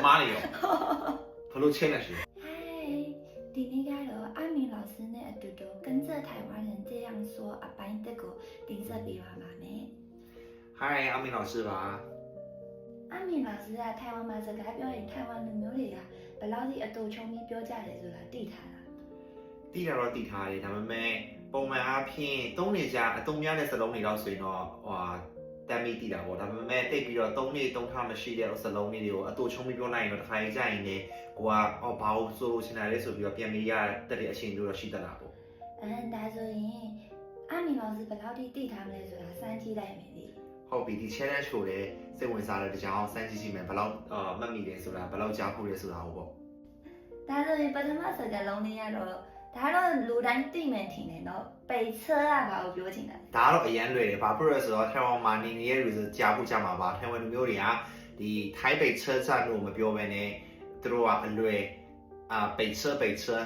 妈的哟，他都签了是。嗨，迪尼盖罗阿明老师呢，嘟嘟跟着台湾人这样说，阿班这个顶着比妈妈呢。嗨，阿明老师吧。阿明老师啊，台湾မှာစကားပြောရင်台湾လူမျိုးတွေကဘယ်လောက်ထိအတူချုံပြီးပြောကြတယ်ဆိုတာသိထားလားတိတာတော့တိထားတယ်ဒါပေမဲ့ပုံမှန်အားဖြင့်သုံးနေကြအသုံးများတဲ့စလုံးတွေတော့ဆိုရင်တော့တမ်းပြီးတိတာပေါ့ဒါပေမဲ့တိတ်ပြီးတော့သုံးနေသုံးထားမရှိတဲ့စလုံးလေးတွေကိုအတူချုံပြီးပြောနိုင်ရင်တော့တစ်ခါကြီးကြရင်လည်းကိုကဘာလို့ဆိုလို့ရှင်းတာလဲဆိုပြီးတော့ပြန်ပြီးရတဲ့အချိန်မျိုးတော့ရှိတတ်တာပေါ့ဒါဆိုရင်အမင်老师ဘယ်လောက်ထိသိထားမလဲဆိုတာစမ်းကြည့်လိုက်မယ်လေဟုတ်ပြီဒီ challenge ကိုလည်းစိတ်ဝင်စားတဲ့ကြောင်စမ်းကြည့်စီမယ်ဘယ်လောက်မှတ်မိတယ်ဆိုတာဘယ်လောက်ကြားဖို့လဲဆိုတာဟုတ်ပေါ့ဒါဆိုရင်ပထမစကားလုံးလေးကတော့ဒါတော့လူတိုင်းသိမယ်ထင်တယ်နော်ပိတ်ချရပါဘူးပြောချင်တာဒါကတော့အရန်လွယ်တယ်ဘာဖြစ်လို့လဲဆိုတော့ထိုင်ဝမ်မှာနေနေတဲ့လူဆိုကြားဖို့ကြားမှာပါထိုင်ဝမ်လူမျိုးတွေကဒီထိုင်းပိတ်ချချလို့မပြောဘဲနဲ့သူတို့ကအလွယ်ပိတ်ချ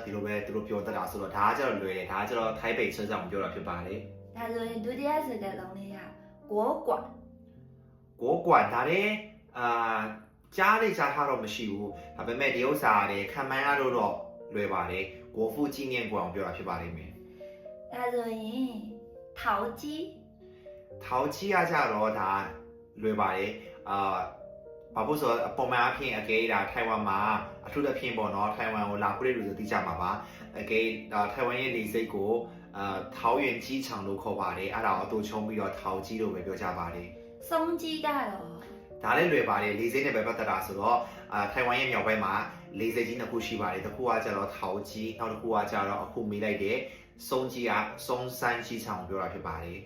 ဒီလိုပဲသူတို့ပြောတတ်တာဆိုတော့ဒါကကျတော့လွယ်တယ်ဒါကကျတော့ထိုင်းပိတ်ချကြောင့်ပြောတာဖြစ်ပါလေဒါဆိုရင်ဒုတိယစကားလုံးလေးကကိုကွာဒါလည်းကြားလေးကြားထားတော့မရှိဘူးဒါပေမဲ့ဒီဥစ္စာတွေခံမှန်းရလို့တော့လွယ်ပါတယ်ကိုဖူကြီးမြင့်ကိုအောင်ပြောတာဖြစ်ပါလိမ့်မယ်ဒါဆိုရင်ထောက်ကြီးကကြတော့ဒါလွယ်ပါတယ်ဘာလို့ဆိုတော့ပုံမှန်အဖြစ်အကဲဒါထိုင်ဝမ်မှာအထူးသဖြင့်ပေါ့နော်ထိုင်ဝမ်ကိုလာဖို့တဲ့လူဆိုသိကြမှာပါအကဲထိုင်ဝမ်ရဲ့လေဆိပ်ကိုထောက်ရင်ကြီးချောင်လို့ခေါ်ပါတယ်အဲ့ဒါအတူချုံပြီးတော့ထောက်ကြီးလို့ပဲပြောကြပါတယ်စုံကြီးကတော့ဒါလည်းလွယ်ပါတယ်လေဆိပ်နဲ့ပဲပတ်သက်တာဆိုတော့ထိုင်ဝမ်ရဲ့မြောက်ပိုင်းမှာလေဆိပ်ကြီးနှစ်ခုရှိပါတယ်တစ်ခုကကျတော့ထောက်ကြီးနောက်တစ်ခုကကျတော့အခုမေးလိုက်တဲ့စုံကြီးကစုံစမ်းကြီးချောင်ပြောတာဖြစ်ပါတယ်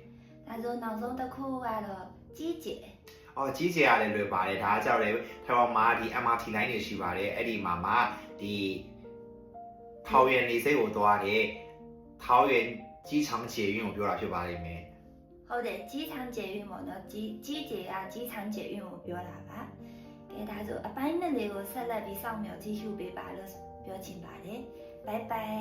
ဒါဆိုနောက်ဆုံးတစ်ခုကတော့ကြီးကျယ်ကြီးကျယ်ရတယ်လွယ်ပါတယ်ဒါကကြောက်တယ်ထိုင်ဝမ်မှာဒီ MRT line တွေရှိပါတယ်အဲ့ဒီမှာဒီထောက်ရနေစိတ်ကိုသွားတယ်ထောက်ရကြီးချောင်ကျေးရင်ကိုပြောတာဖြစ်ပါလိမ့်မယ်ဟုတ်တယ်ကြီးချောင်ကျေးရင်ပေါ့နော်ကြီးကျယ်ကကြီးချောင်ကျေးရင်ကိုပြောတာပါကဲဒါဆိုအပိုင်းနဲ့လေးကိုဆက်လက်ပြီးစောင့်မျှော်ကြည့်ရှုပေးပါလို့ပြောချင်ပါတယ်ဘိုင်ဘိုင်